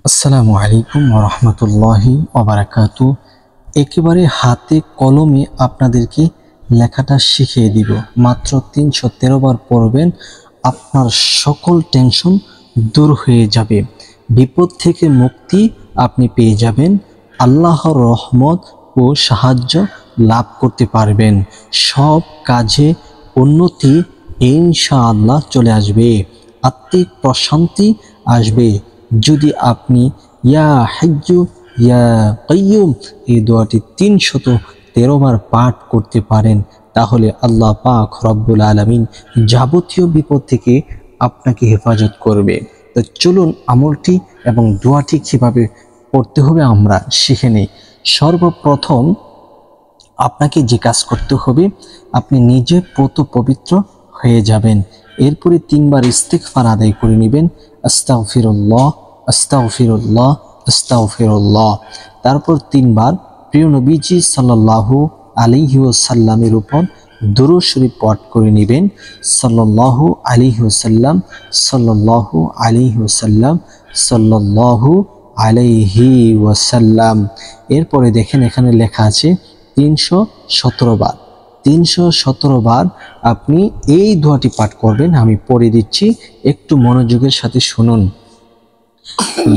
আসসালামু আলাইকুম ওয়া রাহমাতুল্লাহি ওয়া বারাকাতুহু। একেবারে হাতে কলমে আপনাদেরকে লেখাটা শিখিয়ে দিব। মাত্র 313 বার পড়বেন, আপনার সকল টেনশন দূর হয়ে যাবে, বিপদ থেকে মুক্তি আপনি পেয়ে যাবেন, আল্লাহর রহমত ও সাহায্য লাভ করতে পারবেন, সব কাজে উন্নতি ইনশাআল্লাহ চলে আসবে, আত্মিক প্রশান্তি আসবে। যদি আপনি ইয়া হাইয়্যু ইয়া কাইয়্যুম এই দোয়াটি 313 বার পাঠ করতে পারেন, তাহলে আল্লাহ পাক রব্বুল আলামিন যাবতীয় বিপদ থেকে আপনাকে হেফাজত করবে। তো চলুন আমলটি এবং দোয়াটি কিভাবে পড়তে হবে আমরা শিখে নেই। সর্বপ্রথম আপনাকে যে কাজ করতে হবে, আপনি নিজে পবিত্র হয়ে যাবেন। এরপরে 3 বার ইস্তিগফার আদায় করে নেবেন, আস্তাগফিরুল্লাহ আস্তাগফিরুল্লাহ আস্তাগফিরুল্লাহ। তারপর 3 বার প্রিয় নবীজি সাল্লাল্লাহু আলাইহি ওয়াসাল্লামের উপর দুরূদ শরীফ পাঠ করে নেবেন, সাল্লাল্লাহু আলাইহি ওয়াসাল্লাম সাল্লাল্লাহু আলাইহি ওয়াসাল্লাম সাল্লাল্লাহু আলাইহি ওয়াসাল্লাম। এরপরে দেখেন এখানে লেখা আছে 317 বার। 317 বার আপনি এই দোয়াটি পাঠ করবেন। আমি পড়ে দিচ্ছি, একটু মনোযোগের সাথে শুনুন।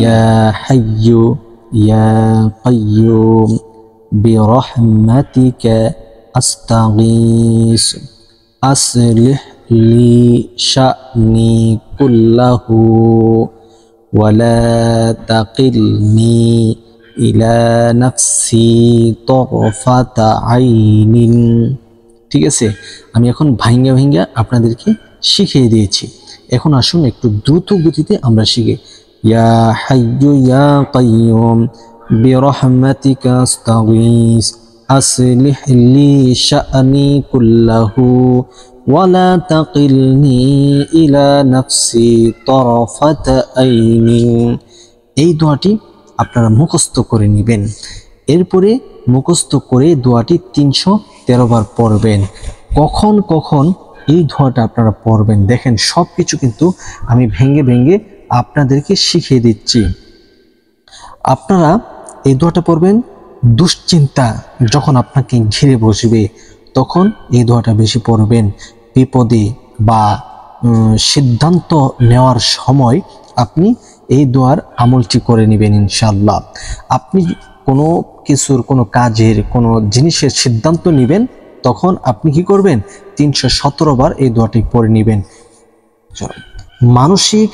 ইয়া হাইয়্যু ইয়া কাইয়্যুম বিরহমাতিকা আস্তাগীস আসলিহ লি শা'নি কুল্লাহু ওয়ালা তাকিলনি ইলা নাফসি তরফাতা আইনিন। ঠিক আছে, আমি এখন ভাঙ্গা আপনাদেরকে শিখিয়ে দিয়েছি। এখন আসুন একটু দ্রুত গতিতে আমরা শিখি। ইয়া হাইয়্যু ইয়া কাইয়্যুম বিরহমাতিকা আস্তাগীস আসলিহ লি শা'নি কুল্লাহু ওয়ালা তাকিলনি ইলা নাফসি তরফাতা আইনিন। এই দোয়াটি আপনারা মুখস্থ করে নেবেন। এরপরে মুখস্থ করে দোয়াটি 313 বার পড়বেন। কখন কখন এই দোয়াটা আপনারা পড়বেন দেখেন, সব কিছু কিন্তু আমি ভেঙে আপনাদেরকে শিখিয়ে দিচ্ছি। আপনারা এই দোয়াটা পড়বেন দুশ্চিন্তা যখন আপনাকে ঘিরে বসবে, তখন এই দোয়াটা বেশি পড়বেন। বিপদে বা সিদ্ধান্ত নেওয়ার সময় আপনি এই দোয়ার আমলটি করে নেবেন ইনশাআল্লাহ। আপনি কোনো কিছুর, কোনো কাজের, কোনো জিনিসের সিদ্ধান্ত নেবেন, তখন আপনি কি করবেন? 317 বার এই দোয়াটি পড়ে নেবেন। মানসিক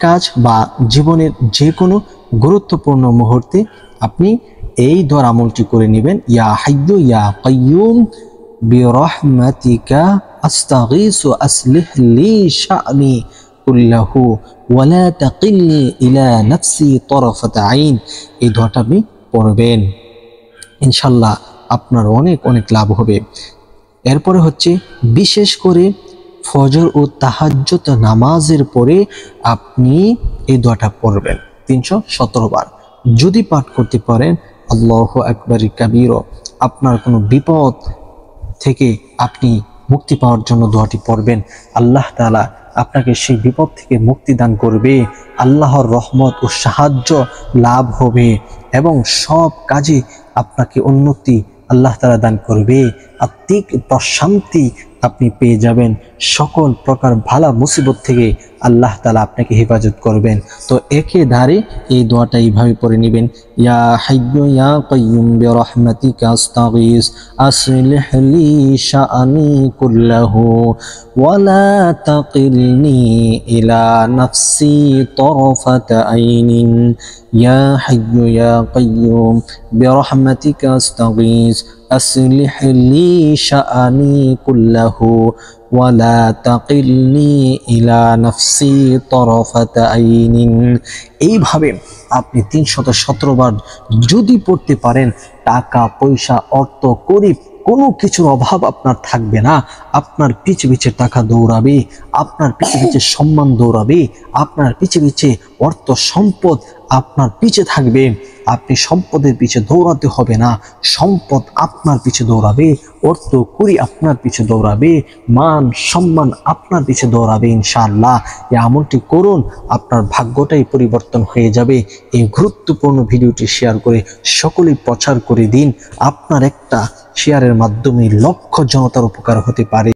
কাজ বা জীবনের যে কোনো গুরুত্বপূর্ণ মুহূর্তে আপনি এই দোয়ার আমলটি করে নেবেন। ইয়া হাইয়্যু ইয়া কাইয়্যুম বিরহমাতিকা আস্তাগীসু আসলিহ লি শা'নি কুল্লাহু ওয়ালা তাকিলনি ইলা নাফসি তরফাতা আইন। এই দোয়াটা আপনি পড়বেন, ইনশাআল্লাহ আপনার অনেক লাভ হবে। এরপরে হচ্ছে বিশেষ করে ফজর ও তাহাজ্জুদ নামাজের পরে আপনি এই দোয়াটা পড়বেন 317 বার। যদি পাঠ করতে পারেন আল্লাহু আকবার কাবীরা, আপনার কোনো বিপদ থেকে আপনি মুক্তি পাওয়ার জন্য দোয়াটি পড়বেন। আল্লাহ তাআলা আপনাকে সেই বিপদ থেকে মুক্তি দান করবে, আল্লাহর রহমত ও সাহায্য লাভ হবে এবং সব কাজে আপনাকে উন্নতি আল্লাহ তাআলা দান করবে, আত্মিক প্রশান্তি আপনি পেয়ে যাবেন, সকল প্রকার ভালা মুসিবত থেকে আল্লাহ তাআলা আপনাকে হেফাজত করবেন। তো একে ধারে এই দোয়াটা এইভাবে পড়ে নেবেন। ইয়া হাইয়্যু ইয়া কাইয়্যুম বিরহমাতিকা আস্তাগীস আসলিহ লি শা'নি কুল্লাহু ওয়ালা তাকিলনি ইলা নাফসি তরফাতা আইনিন। ইয়া হাইয়্যু ইয়া কাইয়্যুম বিরহমাতিকা আস্তাগীস আসলিহ লি শা'নি কুল্লাহু ওয়ালা তাকিলনি ইলা নাফসি তরফাতা আইনিন। এইভাবে আপনি 317 বার যদি পড়তে পারেন, টাকা পয়সা অর্থ গরিব কোনো কিছুর অভাব আপনার থাকবে না। আপনার পিছে পিছে টাকা দৌড়াবে, আপনার পিছে পিছে সম্মান দৌড়াবে, আপনার পিছে পিছে অর্থ সম্পদ আপনার পিছে থাকবে। আপনি সম্পদের পিছে দৌড়াতে হবে না, সম্পদ আপনার পিছে দৌড়াবে, অর্থ কুড়ি আপনার পিছে দৌড়াবে, মান সম্মান আপনার পিছে দৌড়াবে ইনশাআল্লাহ। এই আমলটি করুন, আপনার ভাগ্যটাই পরিবর্তন হয়ে যাবে। এই গুরুত্বপূর্ণ ভিডিওটি শেয়ার করে সকলেই প্রচার করে দিন। আপনার একটা শেয়ারের মাধ্যমে লক্ষ জনতার উপকার হতে পারে।